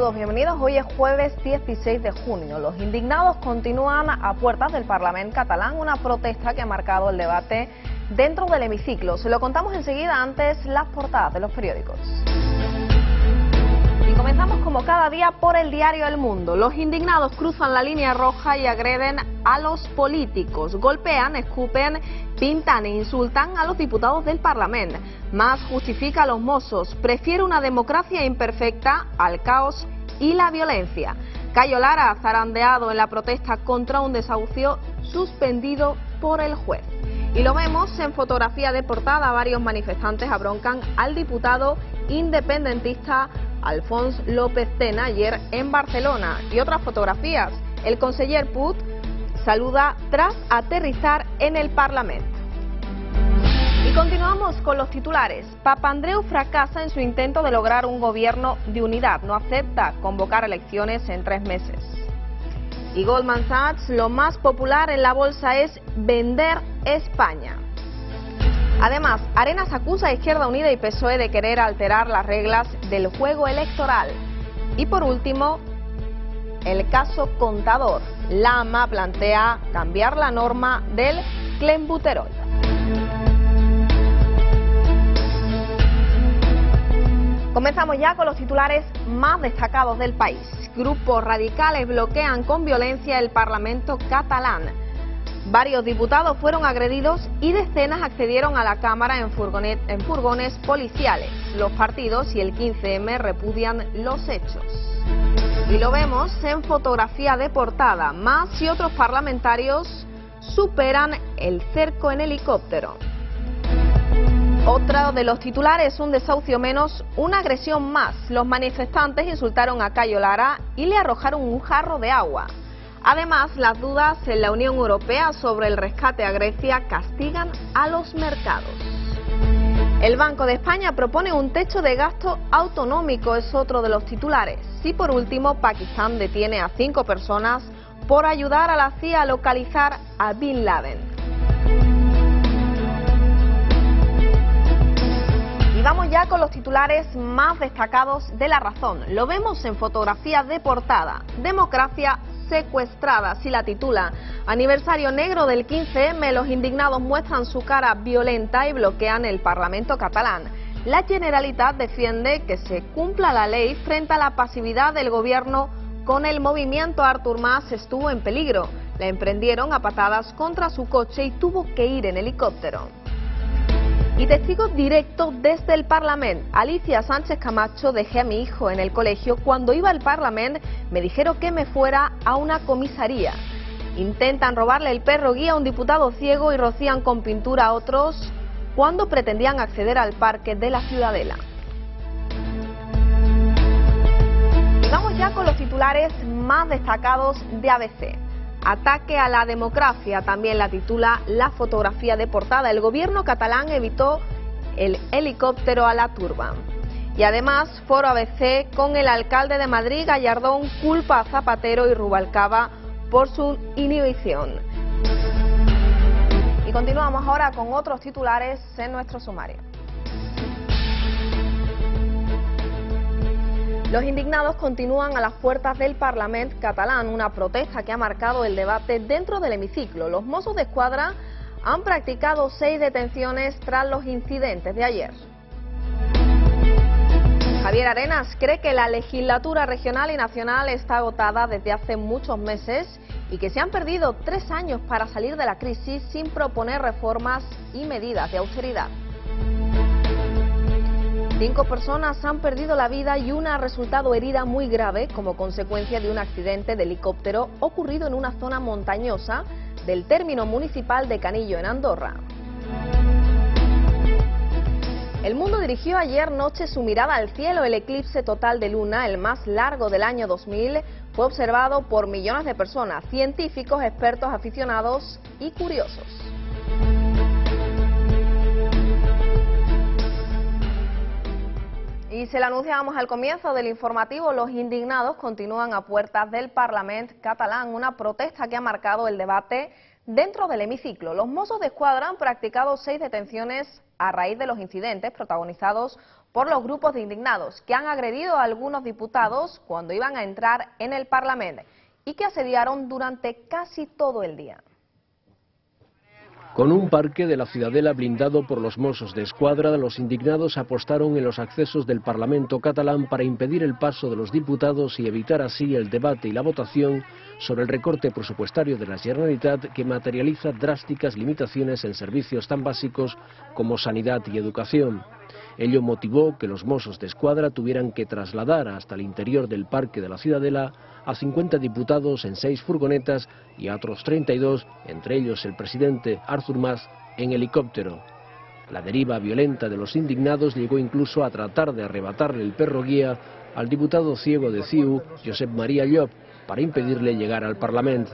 Saludos, bienvenidos. Hoy es jueves 16 de junio. Los indignados continúan a puertas del Parlamento catalán, una protesta que ha marcado el debate dentro del hemiciclo. Se lo contamos enseguida, antes las portadas de los periódicos. Y comenzamos como cada día por el diario El Mundo. Los indignados cruzan la línea roja y agreden a los políticos. Golpean, escupen, pintan e insultan a los diputados del Parlamento. Mas justifica a los Mossos. Prefiere una democracia imperfecta al caos y la violencia. Cayo Lara, zarandeado en la protesta contra un desahucio, suspendido por el juez. Y lo vemos en fotografía de portada. Varios manifestantes abroncan al diputado independentista Alfons López Tena ayer en Barcelona. Y otras fotografías. El conseller Puig saluda tras aterrizar en el Parlamento. Y continuamos con los titulares. Papandreou fracasa en su intento de lograr un gobierno de unidad. No acepta convocar elecciones en 3 meses. Y Goldman Sachs, lo más popular en la bolsa es vender España. Además, Arenas acusa a Izquierda Unida y PSOE de querer alterar las reglas del juego electoral. Y por último, el caso Contador. La AMA plantea cambiar la norma del clenbuterol. Comenzamos ya con los titulares más destacados del país. Grupos radicales bloquean con violencia el Parlamento catalán. Varios diputados fueron agredidos y decenas accedieron a la Cámara en furgones policiales. Los partidos y el 15M repudian los hechos. Y lo vemos en fotografía de portada. Mas y otros parlamentarios superan el cerco en helicóptero. Otro de los titulares, un desahucio menos, una agresión más. Los manifestantes insultaron a Cayo Lara y le arrojaron un jarro de agua. Además, las dudas en la Unión Europea sobre el rescate a Grecia castigan a los mercados. El Banco de España propone un techo de gasto autonómico, es otro de los titulares. Y por último, Pakistán detiene a 5 personas por ayudar a la CIA a localizar a Bin Laden. Y vamos ya con los titulares más destacados de La Razón. Lo vemos en fotografía de portada. Democracia secuestrada, así la titula. Aniversario negro del 15M, los indignados muestran su cara violenta y bloquean el Parlamento catalán. La Generalitat defiende que se cumpla la ley frente a la pasividad del gobierno. Con el movimiento Artur Mas estuvo en peligro. La emprendieron a patadas contra su coche y tuvo que ir en helicóptero. Y testigo directo desde el Parlamento. Alicia Sánchez Camacho: dejé a mi hijo en el colegio. Cuando iba al Parlamento me dijeron que me fuera a una comisaría. Intentan robarle el perro guía a un diputado ciego y rocían con pintura a otros cuando pretendían acceder al parque de la Ciudadela. Y vamos ya con los titulares más destacados de ABC. Ataque a la democracia, también la titula la fotografía de portada. El gobierno catalán evitó el helicóptero a la turba. Y además, foro ABC con el alcalde de Madrid, Gallardón, culpa a Zapatero y Rubalcaba por su inhibición. Y continuamos ahora con otros titulares en nuestro sumario. Los indignados continúan a las puertas del Parlamento catalán, una protesta que ha marcado el debate dentro del hemiciclo. Los Mossos d'Esquadra han practicado 6 detenciones tras los incidentes de ayer. Javier Arenas cree que la legislatura regional y nacional está agotada desde hace muchos meses y que se han perdido 3 años para salir de la crisis sin proponer reformas y medidas de austeridad. 5 personas han perdido la vida y una ha resultado herida muy grave como consecuencia de un accidente de helicóptero ocurrido en una zona montañosa del término municipal de Canillo, en Andorra. El Mundo dirigió ayer noche su mirada al cielo. El eclipse total de luna, el más largo del año 2000, fue observado por millones de personas, científicos, expertos, aficionados y curiosos. Y se lo anunciábamos al comienzo del informativo, los indignados continúan a puertas del Parlamento catalán, una protesta que ha marcado el debate dentro del hemiciclo. Los Mossos d'Esquadra han practicado 6 detenciones a raíz de los incidentes protagonizados por los grupos de indignados que han agredido a algunos diputados cuando iban a entrar en el Parlamento y que asediaron durante casi todo el día. Con un parque de la Ciudadela blindado por los Mossos de Escuadra, los indignados apostaron en los accesos del Parlamento catalán para impedir el paso de los diputados y evitar así el debate y la votación sobre el recorte presupuestario de la Generalitat, que materializa drásticas limitaciones en servicios tan básicos como sanidad y educación. Ello motivó que los Mossos de Escuadra tuvieran que trasladar hasta el interior del Parque de la Ciudadela a 50 diputados en 6 furgonetas y a otros 32, entre ellos el presidente Artur Mas, en helicóptero. La deriva violenta de los indignados llegó incluso a tratar de arrebatarle el perro guía al diputado ciego de CiU, Josep Maria Llop, para impedirle llegar al Parlamento.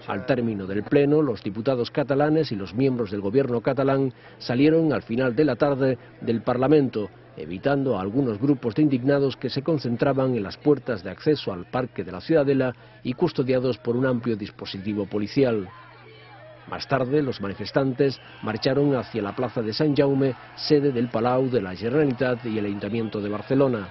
Al término del pleno, los diputados catalanes y los miembros del gobierno catalán salieron al final de la tarde del Parlamento, evitando a algunos grupos de indignados que se concentraban en las puertas de acceso al Parque de la Ciudadela y custodiados por un amplio dispositivo policial. Más tarde, los manifestantes marcharon hacia la plaza de Sant Jaume, sede del Palau de la Generalitat y el Ayuntamiento de Barcelona.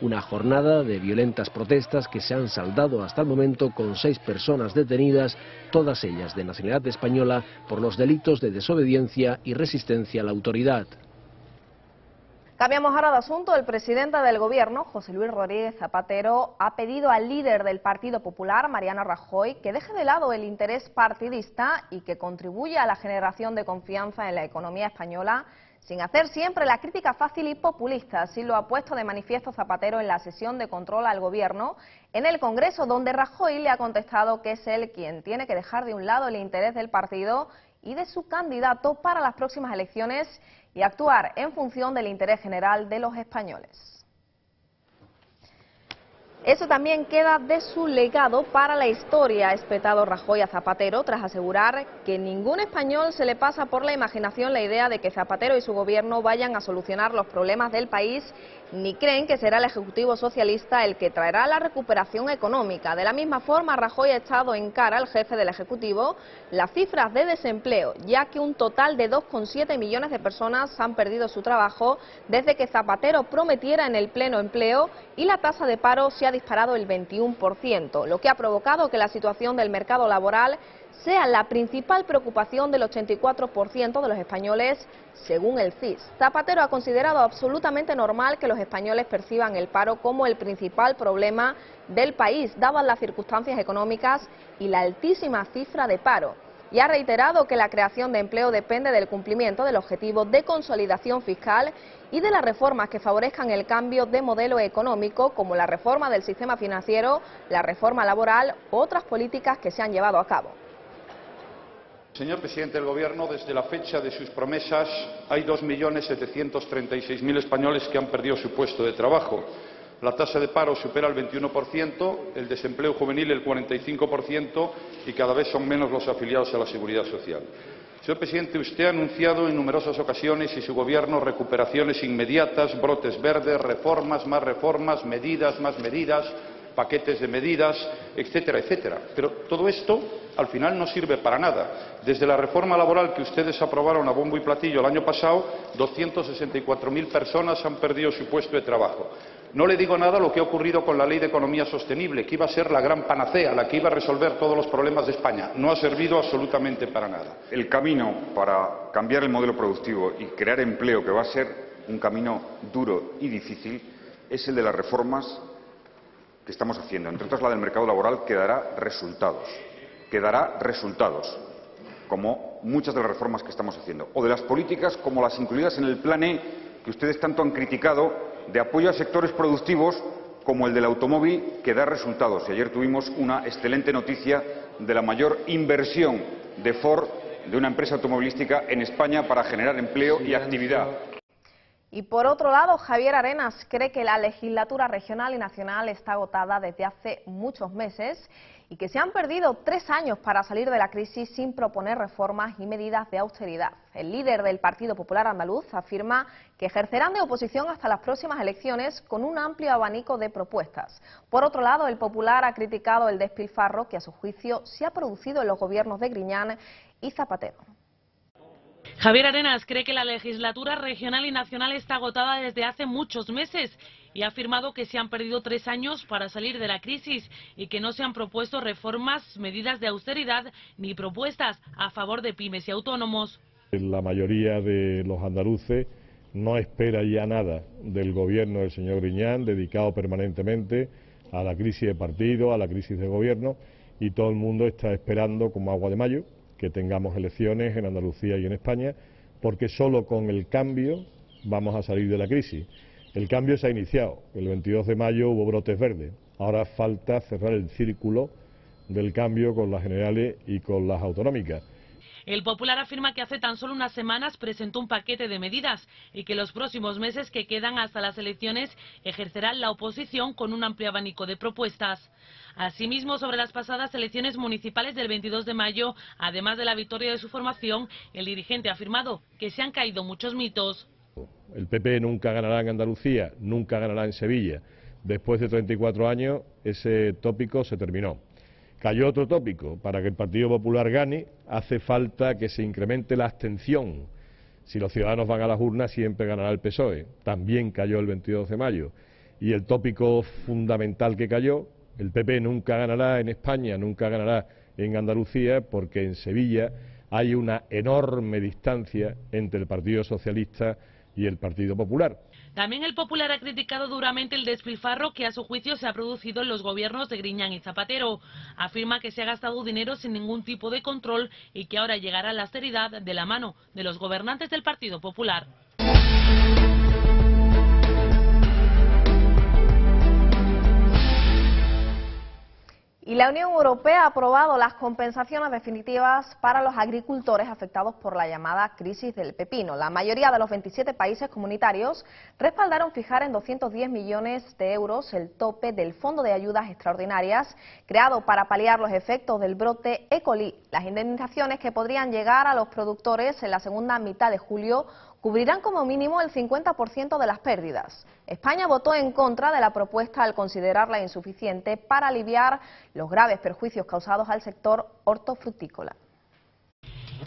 Una jornada de violentas protestas que se han saldado hasta el momento con 6 personas detenidas, todas ellas de nacionalidad española, por los delitos de desobediencia y resistencia a la autoridad. Cambiamos ahora de asunto. El presidente del Gobierno, José Luis Rodríguez Zapatero, ha pedido al líder del Partido Popular, Mariano Rajoy, que deje de lado el interés partidista y que contribuya a la generación de confianza en la economía española, sin hacer siempre la crítica fácil y populista. Así lo ha puesto de manifiesto Zapatero en la sesión de control al Gobierno en el Congreso, donde Rajoy le ha contestado que es él quien tiene que dejar de un lado el interés del partido y de su candidato para las próximas elecciones y actuar en función del interés general de los españoles. Eso también queda de su legado para la historia, ha espetado Rajoy a Zapatero tras asegurar que ningún español se le pasa por la imaginación la idea de que Zapatero y su gobierno vayan a solucionar los problemas del país, ni creen que será el Ejecutivo socialista el que traerá la recuperación económica. De la misma forma, Rajoy ha echado en cara al jefe del Ejecutivo las cifras de desempleo, ya que un total de 2,7 millones de personas han perdido su trabajo desde que Zapatero prometiera en el pleno empleo, y la tasa de paro se ha disparado el 21%, lo que ha provocado que la situación del mercado laboral sea la principal preocupación del 84% de los españoles, según el CIS. Zapatero ha considerado absolutamente normal que los españoles perciban el paro como el principal problema del país, dadas las circunstancias económicas y la altísima cifra de paro, y ha reiterado que la creación de empleo depende del cumplimiento del objetivo de consolidación fiscal y de las reformas que favorezcan el cambio de modelo económico, como la reforma del sistema financiero, la reforma laboral u otras políticas que se han llevado a cabo. Señor presidente del Gobierno, desde la fecha de sus promesas hay 2.736.000 españoles que han perdido su puesto de trabajo. La tasa de paro supera el 21%, el desempleo juvenil el 45% y cada vez son menos los afiliados a la Seguridad Social. Señor presidente, usted ha anunciado en numerosas ocasiones y su Gobierno recuperaciones inmediatas, brotes verdes, reformas, medidas, más medidas, paquetes de medidas, etcétera, etcétera. Pero todo esto al final no sirve para nada. Desde la reforma laboral que ustedes aprobaron a bombo y platillo el año pasado, 264.000 personas han perdido su puesto de trabajo. No le digo nada lo que ha ocurrido con la Ley de Economía Sostenible, que iba a ser la gran panacea, la que iba a resolver todos los problemas de España. No ha servido absolutamente para nada. El camino para cambiar el modelo productivo y crear empleo, que va a ser un camino duro y difícil, es el de las reformas que estamos haciendo. Entre otras, la del mercado laboral, que dará resultados, como muchas de las reformas que estamos haciendo, o de las políticas como las incluidas en el Plan E, que ustedes tanto han criticado, de apoyo a sectores productivos como el del automóvil, que da resultados. Y ayer tuvimos una excelente noticia de la mayor inversión de Ford, de una empresa automovilística, en España para generar empleo y actividad. Y por otro lado, Javier Arenas cree que la legislatura regional y nacional está agotada desde hace muchos meses y que se han perdido 3 años para salir de la crisis sin proponer reformas y medidas de austeridad. El líder del Partido Popular Andaluz afirma que ejercerán de oposición hasta las próximas elecciones con un amplio abanico de propuestas. Por otro lado, el Popular ha criticado el despilfarro que a su juicio se ha producido en los gobiernos de Griñán y Zapatero. Javier Arenas cree que la legislatura regional y nacional está agotada desde hace muchos meses y ha afirmado que se han perdido 3 años para salir de la crisis y que no se han propuesto reformas, medidas de austeridad ni propuestas a favor de pymes y autónomos. La mayoría de los andaluces no espera ya nada del gobierno del señor Griñán, dedicado permanentemente a la crisis de partido, a la crisis de gobierno, y todo el mundo está esperando como agua de mayo que tengamos elecciones en Andalucía y en España, porque solo con el cambio vamos a salir de la crisis. El cambio se ha iniciado, el 22 de mayo hubo brotes verdes, ahora falta cerrar el círculo del cambio con las generales y con las autonómicas. El Popular afirma que hace tan solo unas semanas presentó un paquete de medidas y que los próximos meses que quedan hasta las elecciones ejercerá la oposición con un amplio abanico de propuestas. Asimismo, sobre las pasadas elecciones municipales del 22 de mayo, además de la victoria de su formación, el dirigente ha afirmado que se han caído muchos mitos. El PP nunca ganará en Andalucía, nunca ganará en Sevilla. Después de 34 años, ese tópico se terminó. Cayó otro tópico: para que el Partido Popular gane, hace falta que se incremente la abstención. Si los ciudadanos van a las urnas, siempre ganará el PSOE. También cayó el 22 de mayo. Y el tópico fundamental que cayó: el PP nunca ganará en España, nunca ganará en Andalucía, porque en Sevilla hay una enorme distancia entre el Partido Socialista y el Partido Popular. También el Popular ha criticado duramente el despilfarro que a su juicio se ha producido en los gobiernos de Griñán y Zapatero. Afirma que se ha gastado dinero sin ningún tipo de control y que ahora llegará la austeridad de la mano de los gobernantes del Partido Popular. Y la Unión Europea ha aprobado las compensaciones definitivas para los agricultores afectados por la llamada crisis del pepino. La mayoría de los 27 países comunitarios respaldaron fijar en 210 millones de euros el tope del Fondo de Ayudas Extraordinarias creado para paliar los efectos del brote E. coli. Las indemnizaciones que podrían llegar a los productores en la segunda mitad de julio cubrirán como mínimo el 50% de las pérdidas. España votó en contra de la propuesta al considerarla insuficiente para aliviar los graves perjuicios causados al sector hortofrutícola.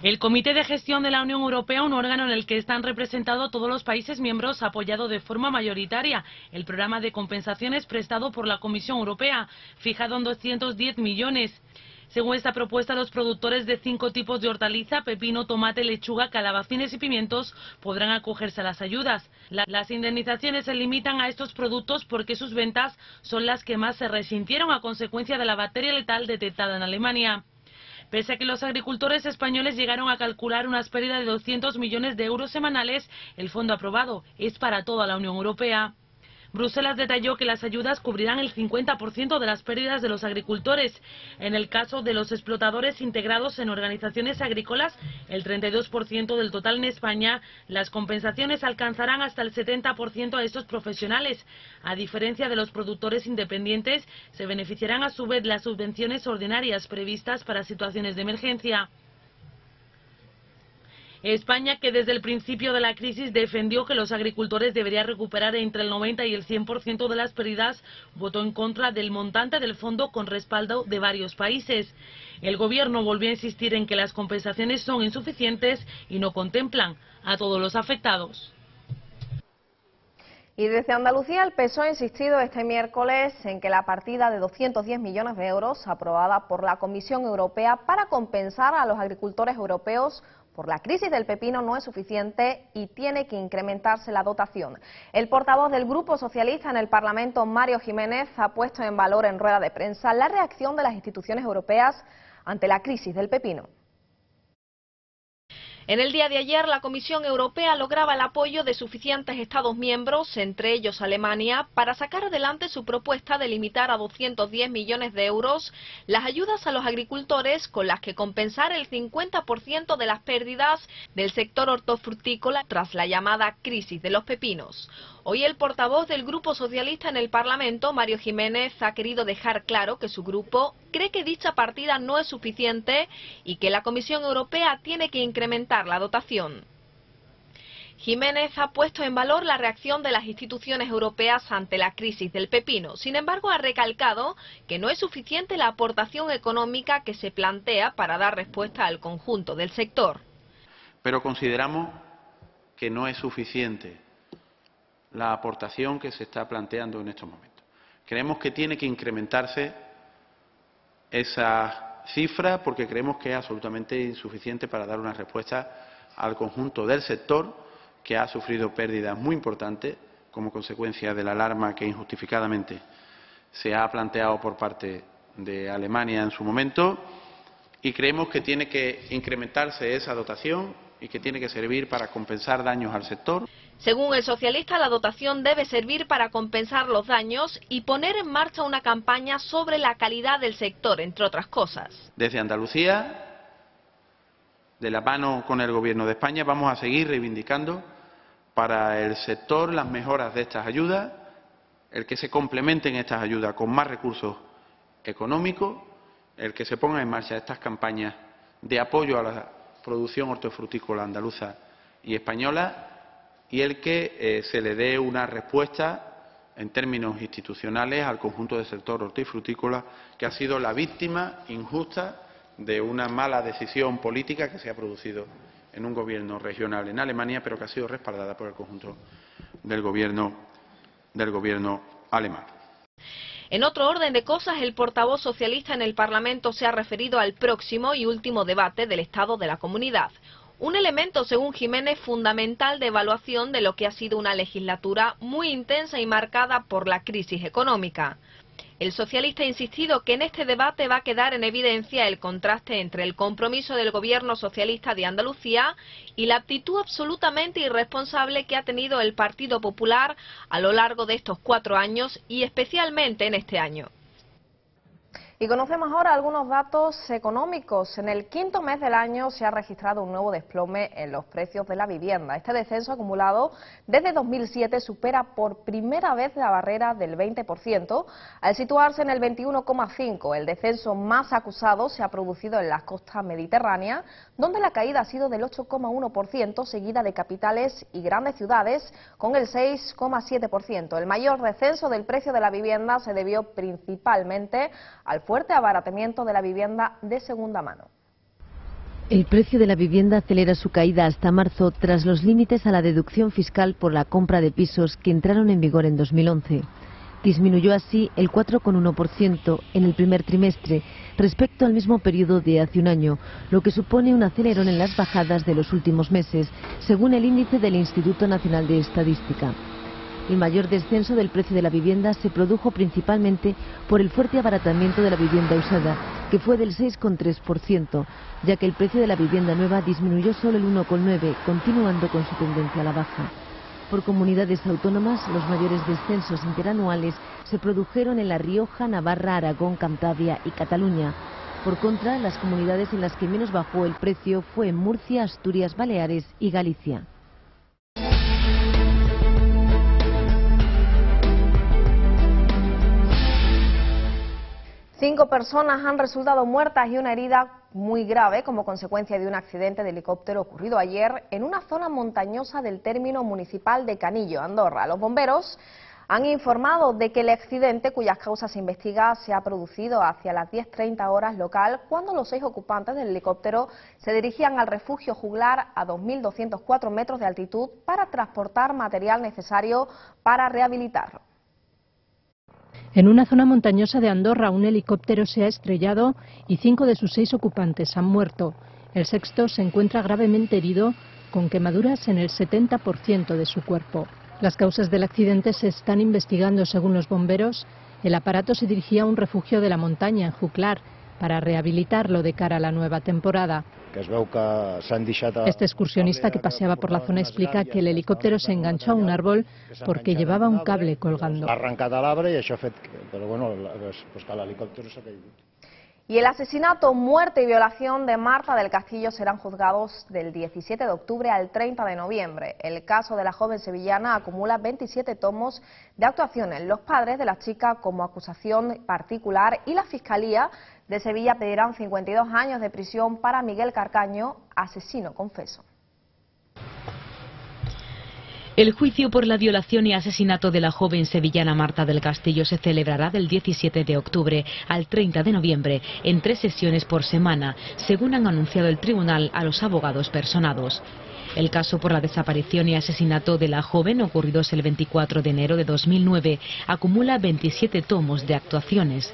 El Comité de Gestión de la Unión Europea, un órgano en el que están representados todos los países miembros, ha apoyado de forma mayoritaria el programa de compensaciones prestado por la Comisión Europea, fijado en 210 millones. Según esta propuesta, los productores de 5 tipos de hortaliza, pepino, tomate, lechuga, calabacines y pimientos, podrán acogerse a las ayudas. Las indemnizaciones se limitan a estos productos porque sus ventas son las que más se resintieron a consecuencia de la bacteria letal detectada en Alemania. Pese a que los agricultores españoles llegaron a calcular unas pérdidas de 200 millones de euros semanales, el fondo aprobado es para toda la Unión Europea. Bruselas detalló que las ayudas cubrirán el 50% de las pérdidas de los agricultores. En el caso de los explotadores integrados en organizaciones agrícolas, el 32% del total en España, las compensaciones alcanzarán hasta el 70% a estos profesionales. A diferencia de los productores independientes, se beneficiarán a su vez las subvenciones ordinarias previstas para situaciones de emergencia. España, que desde el principio de la crisis defendió que los agricultores deberían recuperar entre el 90 y el 100% de las pérdidas, votó en contra del montante del fondo con respaldo de varios países. El gobierno volvió a insistir en que las compensaciones son insuficientes y no contemplan a todos los afectados. Y desde Andalucía el PSOE ha insistido este miércoles en que la partida de 210 millones de euros aprobada por la Comisión Europea para compensar a los agricultores europeos por la crisis del pepino no es suficiente y tiene que incrementarse la dotación. El portavoz del Grupo Socialista en el Parlamento, Mario Jiménez, ha puesto en valor en rueda de prensa la reacción de las instituciones europeas ante la crisis del pepino. En el día de ayer, la Comisión Europea lograba el apoyo de suficientes Estados miembros, entre ellos Alemania, para sacar adelante su propuesta de limitar a 210 millones de euros las ayudas a los agricultores con las que compensar el 50% de las pérdidas del sector hortofrutícola tras la llamada crisis de los pepinos. Hoy el portavoz del Grupo Socialista en el Parlamento, Mario Jiménez, ha querido dejar claro que su grupo cree que dicha partida no es suficiente y que la Comisión Europea tiene que incrementar la dotación. Jiménez ha puesto en valor la reacción de las instituciones europeas ante la crisis del pepino. Sin embargo, ha recalcado que no es suficiente la aportación económica que se plantea para dar respuesta al conjunto del sector. pero consideramos que no es suficiente la aportación que se está planteando en estos momentos. Creemos que tiene que incrementarse esa cifra porque creemos que es absolutamente insuficiente para dar una respuesta al conjunto del sector que ha sufrido pérdidas muy importantes como consecuencia de la alarma que injustificadamente se ha planteado por parte de Alemania en su momento, y creemos que tiene que incrementarse esa dotación y que tiene que servir para compensar daños al sector. Según el socialista, la dotación debe servir para compensar los daños y poner en marcha una campaña sobre la calidad del sector, entre otras cosas. Desde Andalucía, de la mano con el Gobierno de España, vamos a seguir reivindicando para el sector las mejoras de estas ayudas, el que se complementen estas ayudas con más recursos económicos, el que se pongan en marcha estas campañas de apoyo a la producción hortofrutícola andaluza y española, y el que se le dé una respuesta en términos institucionales al conjunto del sector hortifrutícola, que ha sido la víctima injusta de una mala decisión política que se ha producido en un gobierno regional en Alemania, pero que ha sido respaldada por el conjunto del gobierno alemán. En otro orden de cosas, el portavoz socialista en el Parlamento se ha referido al próximo y último debate del Estado de la Comunidad. Un elemento, según Jiménez, fundamental de evaluación de lo que ha sido una legislatura muy intensa y marcada por la crisis económica. El socialista ha insistido que en este debate va a quedar en evidencia el contraste entre el compromiso del Gobierno socialista de Andalucía y la actitud absolutamente irresponsable que ha tenido el Partido Popular a lo largo de estos 4 años y especialmente en este año. Y conocemos ahora algunos datos económicos. En el quinto mes del año se ha registrado un nuevo desplome en los precios de la vivienda. Este descenso acumulado desde 2007 supera por primera vez la barrera del 20%, al situarse en el 21,5%. El descenso más acusado se ha producido en las costas mediterráneas, donde la caída ha sido del 8,1%, seguida de capitales y grandes ciudades con el 6,7%. El mayor descenso del precio de la vivienda se debió principalmente al fuerte abaratamiento de la vivienda de segunda mano. El precio de la vivienda acelera su caída hasta marzo tras los límites a la deducción fiscal por la compra de pisos que entraron en vigor en 2011. Disminuyó así el 4,1% en el primer trimestre respecto al mismo periodo de hace un año, lo que supone un acelerón en las bajadas de los últimos meses, según el índice del Instituto Nacional de Estadística. El mayor descenso del precio de la vivienda se produjo principalmente por el fuerte abaratamiento de la vivienda usada, que fue del 6,3%, ya que el precio de la vivienda nueva disminuyó solo el 1,9%, continuando con su tendencia a la baja. Por comunidades autónomas, los mayores descensos interanuales se produjeron en La Rioja, Navarra, Aragón, Cantabria y Cataluña. Por contra, las comunidades en las que menos bajó el precio fue en Murcia, Asturias, Baleares y Galicia. Cinco personas han resultado muertas y una herida muy grave como consecuencia de un accidente de helicóptero ocurrido ayer en una zona montañosa del término municipal de Canillo, Andorra. Los bomberos han informado de que el accidente, cuyas causas se investigan, se ha producido hacia las 10:30 horas local, cuando los 6 ocupantes del helicóptero se dirigían al refugio juglar a 2.204 metros de altitud para transportar material necesario para rehabilitarlo. En una zona montañosa de Andorra, un helicóptero se ha estrellado y 5 de sus 6 ocupantes han muerto. El sexto se encuentra gravemente herido, con quemaduras en el 70% de su cuerpo. Las causas del accidente se están investigando según los bomberos. El aparato se dirigía a un refugio de la montaña en Juglar para rehabilitarlo de cara a la nueva temporada. Este excursionista que paseaba por la zona explica que el helicóptero se enganchó a un árbol porque llevava un cable colgando. Y el asesinato, muerte y violación de Marta del Castillo serán juzgados del 17 de octubre al 30 de noviembre. El caso de la joven sevillana acumula 27 tomos de actuaciones. Los padres de la chica como acusación particular y la Fiscalía de Sevilla pedirán 52 años de prisión para Miguel Carcaño, asesino confeso. El juicio por la violación y asesinato de la joven sevillana Marta del Castillo se celebrará del 17 de octubre al 30 de noviembre, en 3 sesiones por semana, según han anunciado el tribunal a los abogados personados. El caso por la desaparición y asesinato de la joven, ocurridos el 24 de enero de 2009, acumula 27 tomos de actuaciones.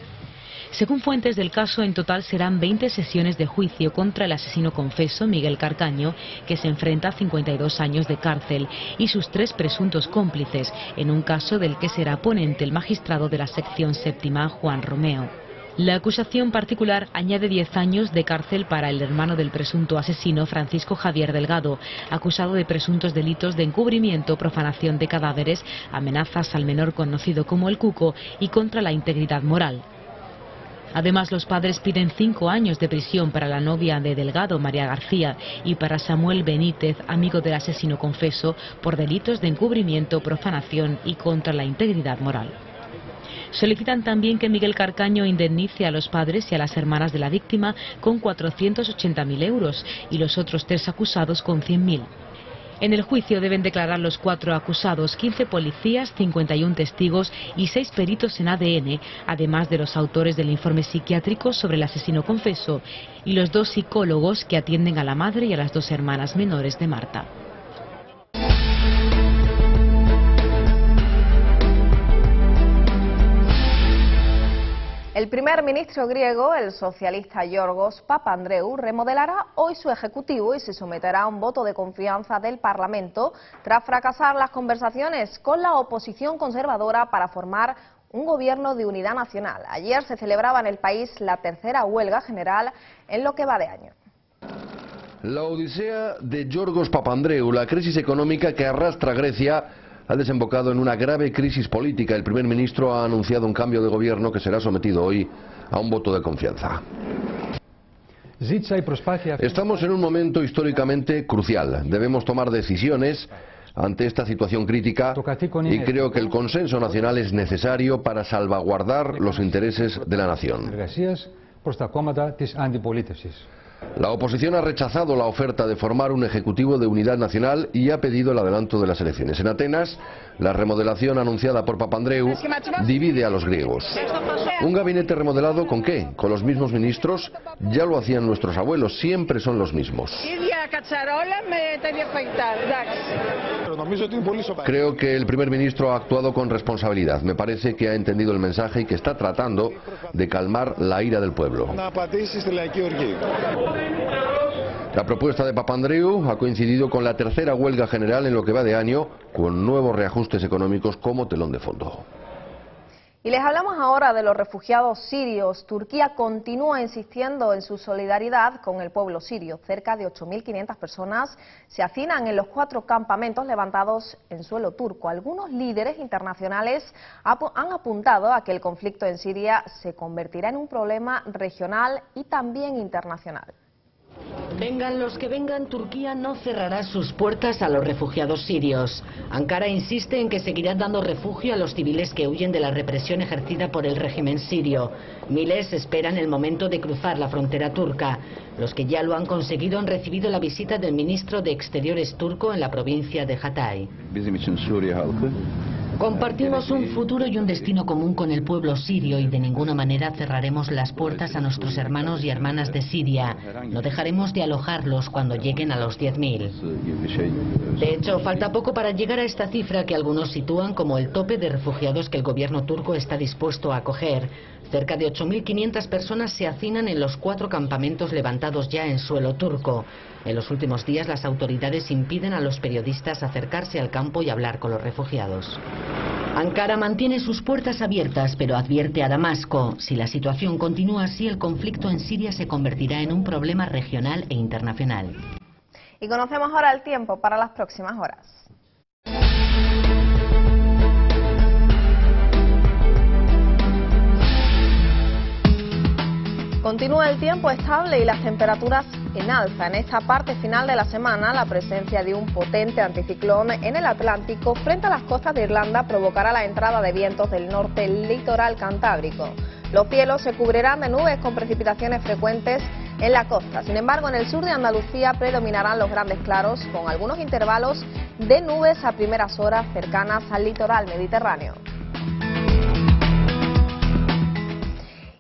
Según fuentes del caso, en total serán 20 sesiones de juicio contra el asesino confeso Miguel Carcaño, que se enfrenta a 52 años de cárcel, y sus 3 presuntos cómplices, en un caso del que será ponente el magistrado de la sección séptima, Juan Romeo. La acusación particular añade 10 años de cárcel para el hermano del presunto asesino, Francisco Javier Delgado, acusado de presuntos delitos de encubrimiento, profanación de cadáveres, amenazas al menor conocido como el Cuco y contra la integridad moral. Además, los padres piden 5 años de prisión para la novia de Delgado, María García, y para Samuel Benítez, amigo del asesino confeso, por delitos de encubrimiento, profanación y contra la integridad moral. Solicitan también que Miguel Carcaño indemnice a los padres y a las hermanas de la víctima con 480.000 euros y los otros 3 acusados con 100.000. En el juicio deben declarar los 4 acusados, 15 policías, 51 testigos y 6 peritos en ADN, además de los autores del informe psiquiátrico sobre el asesino confeso y los 2 psicólogos que atienden a la madre y a las 2 hermanas menores de Marta. El primer ministro griego, el socialista Yorgos Papandreou, remodelará hoy su ejecutivo y se someterá a un voto de confianza del Parlamento tras fracasar las conversaciones con la oposición conservadora para formar un gobierno de unidad nacional. Ayer se celebraba en el país la 3ª huelga general en lo que va de año. La odisea de Yorgos Papandreou, la crisis económica que arrastra a Grecia, ha desembocado en una grave crisis política. El primer ministro ha anunciado un cambio de gobierno que será sometido hoy a un voto de confianza. Estamos en un momento históricamente crucial. Debemos tomar decisiones ante esta situación crítica y creo que el consenso nacional es necesario para salvaguardar los intereses de la nación. La oposición ha rechazado la oferta de formar un ejecutivo de unidad nacional y ha pedido el adelanto de las elecciones. En Atenas, la remodelación anunciada por Papandreou divide a los griegos. ¿Un gabinete remodelado con qué? ¿Con los mismos ministros? Ya lo hacían nuestros abuelos, siempre son los mismos. Creo que el primer ministro ha actuado con responsabilidad. Me parece que ha entendido el mensaje y que está tratando de calmar la ira del pueblo. La propuesta de Papandreou ha coincidido con la 3ª huelga general en lo que va de año, con nuevos reajustes económicos como telón de fondo. Y les hablamos ahora de los refugiados sirios. Turquía continúa insistiendo en su solidaridad con el pueblo sirio. Cerca de 8.500 personas se hacinan en los 4 campamentos levantados en suelo turco. Algunos líderes internacionales han apuntado a que el conflicto en Siria se convertirá en un problema regional y también internacional. Vengan los que vengan, Turquía no cerrará sus puertas a los refugiados sirios. Ankara insiste en que seguirá dando refugio a los civiles que huyen de la represión ejercida por el régimen sirio. Miles esperan el momento de cruzar la frontera turca. Los que ya lo han conseguido han recibido la visita del ministro de Exteriores turco en la provincia de Hatay. Compartimos un futuro y un destino común con el pueblo sirio y de ninguna manera cerraremos las puertas a nuestros hermanos y hermanas de Siria. No dejaremos de alojarlos cuando lleguen a los 10.000. De hecho, falta poco para llegar a esta cifra que algunos sitúan como el tope de refugiados que el gobierno turco está dispuesto a acoger. Cerca de 8.500 personas se hacinan en los 4 campamentos levantados ya en suelo turco. En los últimos días las autoridades impiden a los periodistas acercarse al campo y hablar con los refugiados. Ankara mantiene sus puertas abiertas, pero advierte a Damasco: si la situación continúa así, el conflicto en Siria se convertirá en un problema regional e internacional. Y conocemos ahora el tiempo para las próximas horas. Continúa el tiempo estable y las temperaturas en alza. En esta parte final de la semana, la presencia de un potente anticiclón en el Atlántico frente a las costas de Irlanda provocará la entrada de vientos del norte litoral cantábrico. Los cielos se cubrirán de nubes con precipitaciones frecuentes en la costa. Sin embargo, en el sur de Andalucía predominarán los grandes claros, con algunos intervalos de nubes a primeras horas cercanas al litoral mediterráneo.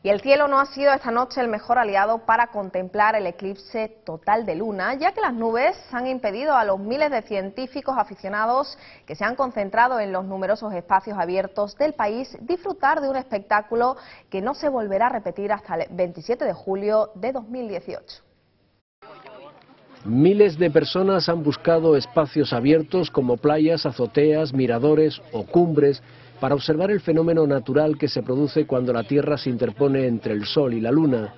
Y el cielo no ha sido esta noche el mejor aliado para contemplar el eclipse total de luna, ya que las nubes han impedido a los miles de científicos aficionados que se han concentrado en los numerosos espacios abiertos del país disfrutar de un espectáculo que no se volverá a repetir hasta el 27 de julio de 2018. Miles de personas han buscado espacios abiertos como playas, azoteas, miradores o cumbres para observar el fenómeno natural que se produce cuando la Tierra se interpone entre el Sol y la Luna.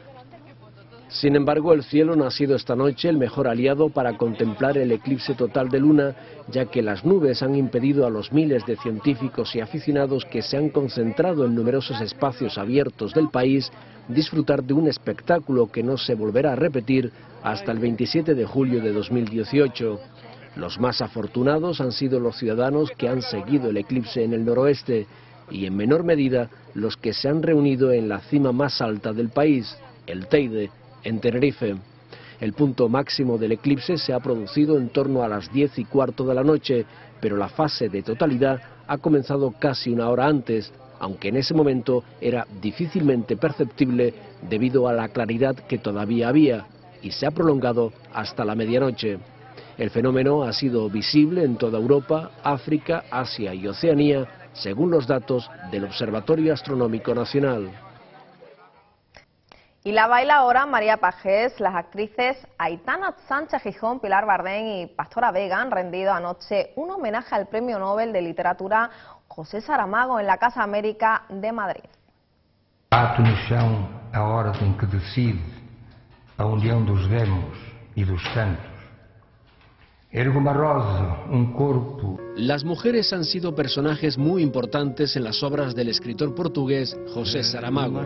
Sin embargo, el cielo no ha sido esta noche el mejor aliado para contemplar el eclipse total de luna, ya que las nubes han impedido a los miles de científicos y aficionados que se han concentrado en numerosos espacios abiertos del país disfrutar de un espectáculo que no se volverá a repetir hasta el 27 de julio de 2018. Los más afortunados han sido los ciudadanos que han seguido el eclipse en el noroeste y en menor medida los que se han reunido en la cima más alta del país, el Teide, en Tenerife. El punto máximo del eclipse se ha producido en torno a las 10:15 de la noche, pero la fase de totalidad ha comenzado casi una hora antes, aunque en ese momento era difícilmente perceptible debido a la claridad que todavía había, y se ha prolongado hasta la medianoche. El fenómeno ha sido visible en toda Europa, África, Asia y Oceanía, según los datos del Observatorio Astronómico Nacional. Y la bailaora María Pagés, las actrices Aitana Sánchez Gijón, Pilar Bardén y Pastora Vega han rendido anoche un homenaje al Premio Nobel de Literatura José Saramago en la Casa América de Madrid. Bato no chão a ordem que decide a união dos demos e dos cantos. Ergo uma rosa, corpo. Las mujeres han sido personajes muy importantes en las obras del escritor portugués José Saramago.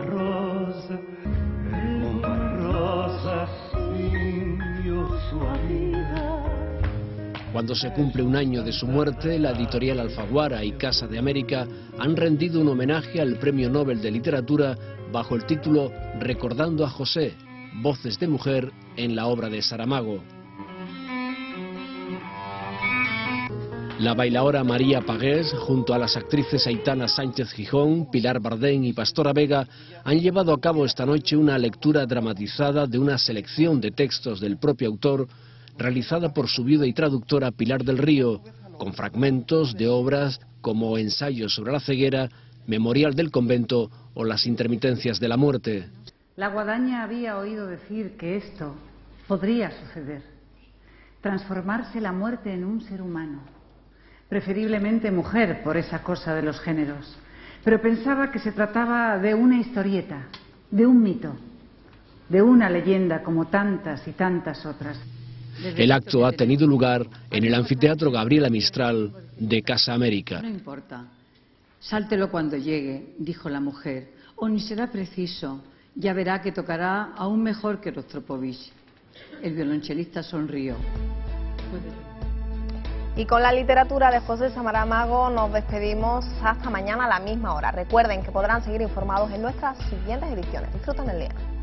Cuando se cumple un año de su muerte, la editorial Alfaguara y Casa de América han rendido un homenaje al Premio Nobel de Literatura bajo el título Recordando a José, voces de mujer en la obra de Saramago. La bailaora María Pagés, junto a las actrices Aitana Sánchez Gijón, Pilar Bardén y Pastora Vega, han llevado a cabo esta noche una lectura dramatizada de una selección de textos del propio autor, realizada por su viuda y traductora Pilar del Río, con fragmentos de obras como Ensayo sobre la ceguera, Memorial del convento o Las intermitencias de la muerte. La guadaña había oído decir que esto podría suceder, transformarse la muerte en un ser humano, preferiblemente mujer por esa cosa de los géneros, pero pensaba que se trataba de una historieta, de un mito, de una leyenda como tantas y tantas otras. El acto ha tenido lugar en el Anfiteatro Gabriela Mistral de Casa América. No importa, sáltelo cuando llegue, dijo la mujer, o ni será preciso, ya verá que tocará aún mejor que Rostropovich. El violonchelista sonrió. Y con la literatura de José Saramago nos despedimos hasta mañana a la misma hora. Recuerden que podrán seguir informados en nuestras siguientes ediciones. Disfruten el día.